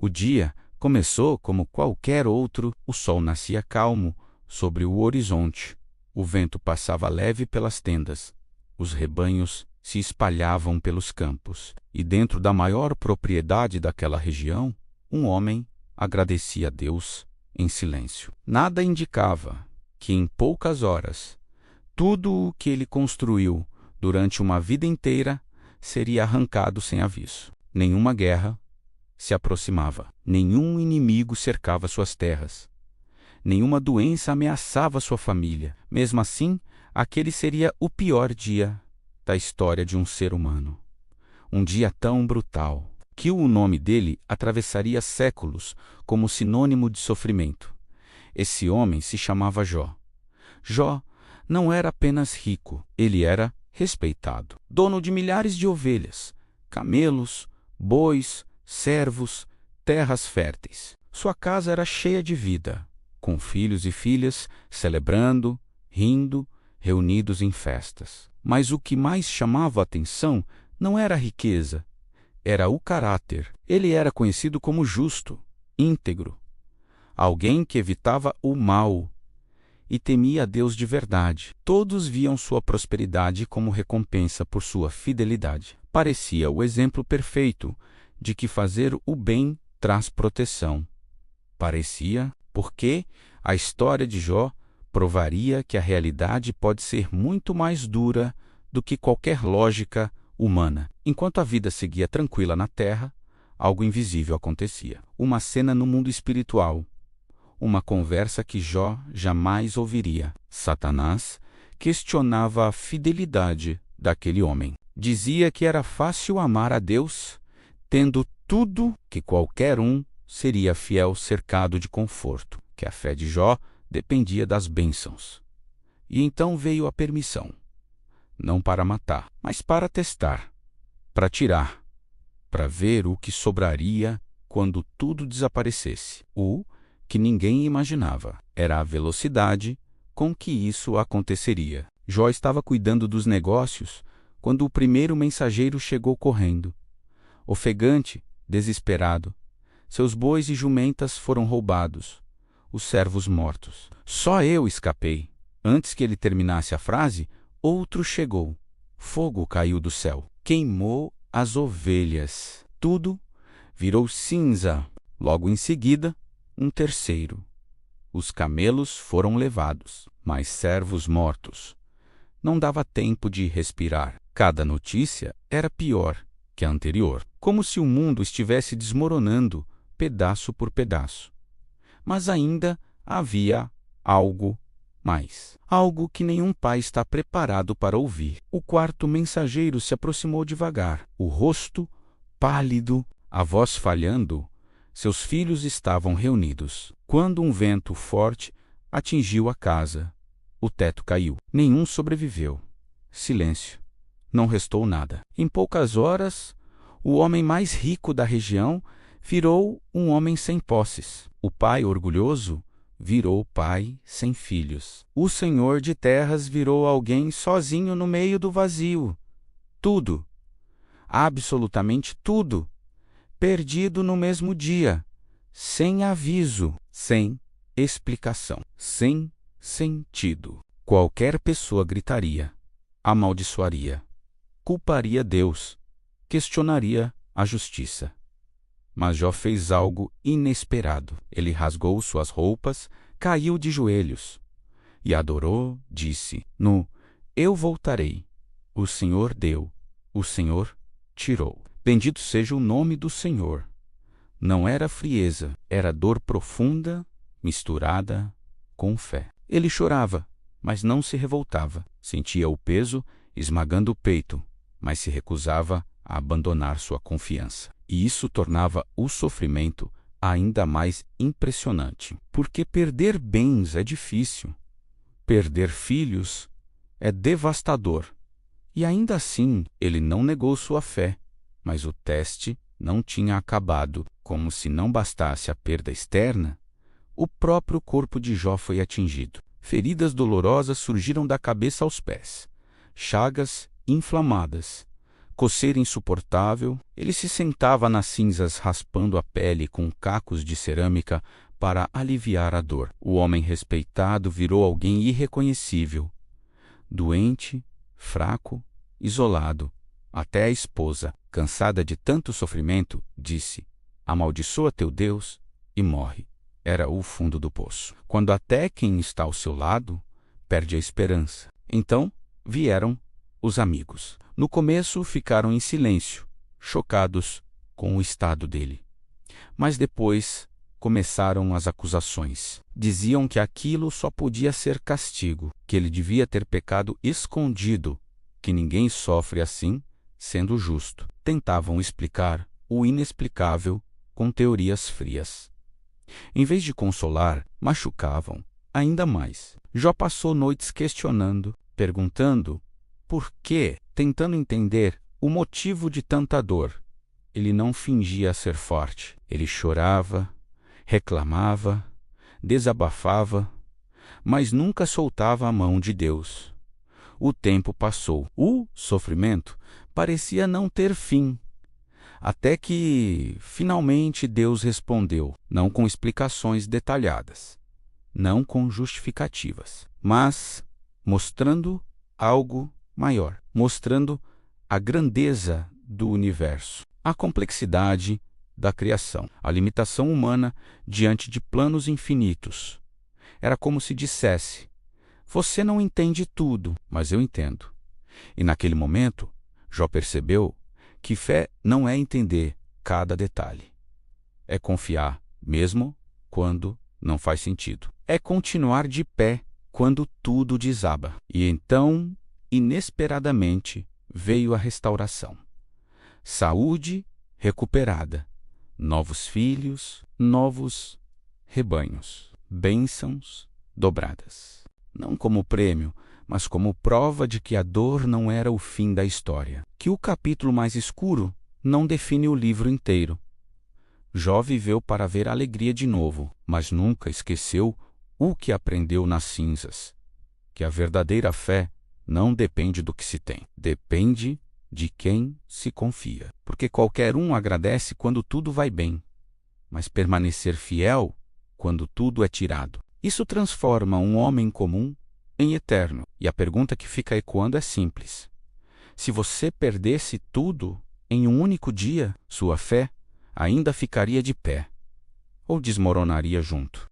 O dia começou como qualquer outro, o sol nascia calmo sobre o horizonte, o vento passava leve pelas tendas, os rebanhos se espalhavam pelos campos, e dentro da maior propriedade daquela região, um homem agradecia a Deus em silêncio. Nada indicava que em poucas horas tudo o que ele construiu durante uma vida inteira seria arrancado sem aviso. Nenhuma guerra se aproximava, nenhum inimigo cercava suas terras, nenhuma doença ameaçava sua família. Mesmo assim, aquele seria o pior dia da história de um ser humano. Um dia tão brutal que o nome dele atravessaria séculos como sinônimo de sofrimento. Esse homem se chamava Jó. Jó não era apenas rico, ele era respeitado. Dono de milhares de ovelhas, camelos, bois, servos, terras férteis. Sua casa era cheia de vida, com filhos e filhas celebrando, rindo, reunidos em festas. Mas o que mais chamava a atenção não era a riqueza, era o caráter. Ele era conhecido como justo, íntegro, alguém que evitava o mal e temia a Deus de verdade. Todos viam sua prosperidade como recompensa por sua fidelidade. Parecia o exemplo perfeito de que fazer o bem traz proteção. Parecia, porque a história de Jó provaria que a realidade pode ser muito mais dura do que qualquer lógica humana. Enquanto a vida seguia tranquila na terra, algo invisível acontecia. Uma cena no mundo espiritual. Uma conversa que Jó jamais ouviria. Satanás questionava a fidelidade daquele homem. Dizia que era fácil amar a Deus, tendo tudo, que qualquer um seria fiel cercado de conforto, que a fé de Jó dependia das bênçãos. E então veio a permissão, não para matar, mas para testar, para tirar, para ver o que sobraria quando tudo desaparecesse. O que ninguém imaginava era a velocidade com que isso aconteceria. Jó estava cuidando dos negócios quando o primeiro mensageiro chegou correndo. Ofegante, desesperado, seus bois e jumentas foram roubados, os servos mortos. Só eu escapei. Antes que ele terminasse a frase, outro chegou. Fogo caiu do céu, queimou as ovelhas. Tudo virou cinza. Logo em seguida, um terceiro. Os camelos foram levados, mas servos mortos. Não dava tempo de respirar. Cada notícia era pior que a anterior, como se o mundo estivesse desmoronando pedaço por pedaço. Mas ainda havia algo mais. Algo que nenhum pai está preparado para ouvir. O quarto mensageiro se aproximou devagar, o rosto pálido, a voz falhando. Seus filhos estavam reunidos. Quando um vento forte atingiu a casa, o teto caiu. Nenhum sobreviveu. Silêncio. Não restou nada. Em poucas horas, o homem mais rico da região virou um homem sem posses. O pai orgulhoso virou pai sem filhos. O senhor de terras virou alguém sozinho no meio do vazio. Tudo, absolutamente tudo, perdido no mesmo dia, sem aviso, sem explicação, sem sentido. Qualquer pessoa gritaria, amaldiçoaria, culparia Deus, questionaria a justiça. Mas Jó fez algo inesperado. Ele rasgou suas roupas, caiu de joelhos e adorou, disse: Eu voltarei. O Senhor deu, o Senhor tirou. Bendito seja o nome do Senhor. Não era frieza, era dor profunda, misturada com fé. Ele chorava, mas não se revoltava. Sentia o peso esmagando o peito, mas se recusava a abandonar sua confiança. E isso tornava o sofrimento ainda mais impressionante. Porque perder bens é difícil. Perder filhos é devastador. E ainda assim, ele não negou sua fé. Mas o teste não tinha acabado. Como se não bastasse a perda externa, o próprio corpo de Jó foi atingido. Feridas dolorosas surgiram da cabeça aos pés. Chagas inflamadas, coceira insuportável, ele se sentava nas cinzas raspando a pele com cacos de cerâmica para aliviar a dor. O homem respeitado virou alguém irreconhecível, doente, fraco, isolado. Até a esposa, cansada de tanto sofrimento, disse: amaldiçoa teu Deus e morre. Era o fundo do poço, quando até quem está ao seu lado perde a esperança. Então vieram os amigos. No começo ficaram em silêncio, chocados com o estado dele. Mas depois começaram as acusações. Diziam que aquilo só podia ser castigo, que ele devia ter pecado escondido, que ninguém sofre assim, sendo justo. Tentavam explicar o inexplicável com teorias frias. Em vez de consolar, machucavam ainda mais. Jó passou noites questionando, perguntando por quê, tentando entender o motivo de tanta dor. Ele não fingia ser forte. Ele chorava, reclamava, desabafava, mas nunca soltava a mão de Deus. O tempo passou. O sofrimento parecia não ter fim. Até que, finalmente, Deus respondeu, não com explicações detalhadas, não com justificativas, mas mostrando algo maior, mostrando a grandeza do universo, a complexidade da criação, a limitação humana diante de planos infinitos. Era como se dissesse: você não entende tudo, mas eu entendo. E naquele momento, Jó percebeu que fé não é entender cada detalhe. É confiar, mesmo quando não faz sentido. É continuar de pé quando tudo desaba. E então, inesperadamente, veio a restauração. Saúde recuperada, novos filhos, novos rebanhos, bênçãos dobradas. Não como prêmio, mas como prova de que a dor não era o fim da história, que o capítulo mais escuro não define o livro inteiro. Jó viveu para ver a alegria de novo, mas nunca esqueceu o que aprendeu nas cinzas, que a verdadeira fé não depende do que se tem, depende de quem se confia. Porque qualquer um agradece quando tudo vai bem, mas permanecer fiel quando tudo é tirado. Isso transforma um homem comum em eterno. E a pergunta que fica ecoando é simples: se você perdesse tudo em um único dia, sua fé ainda ficaria de pé ou desmoronaria junto?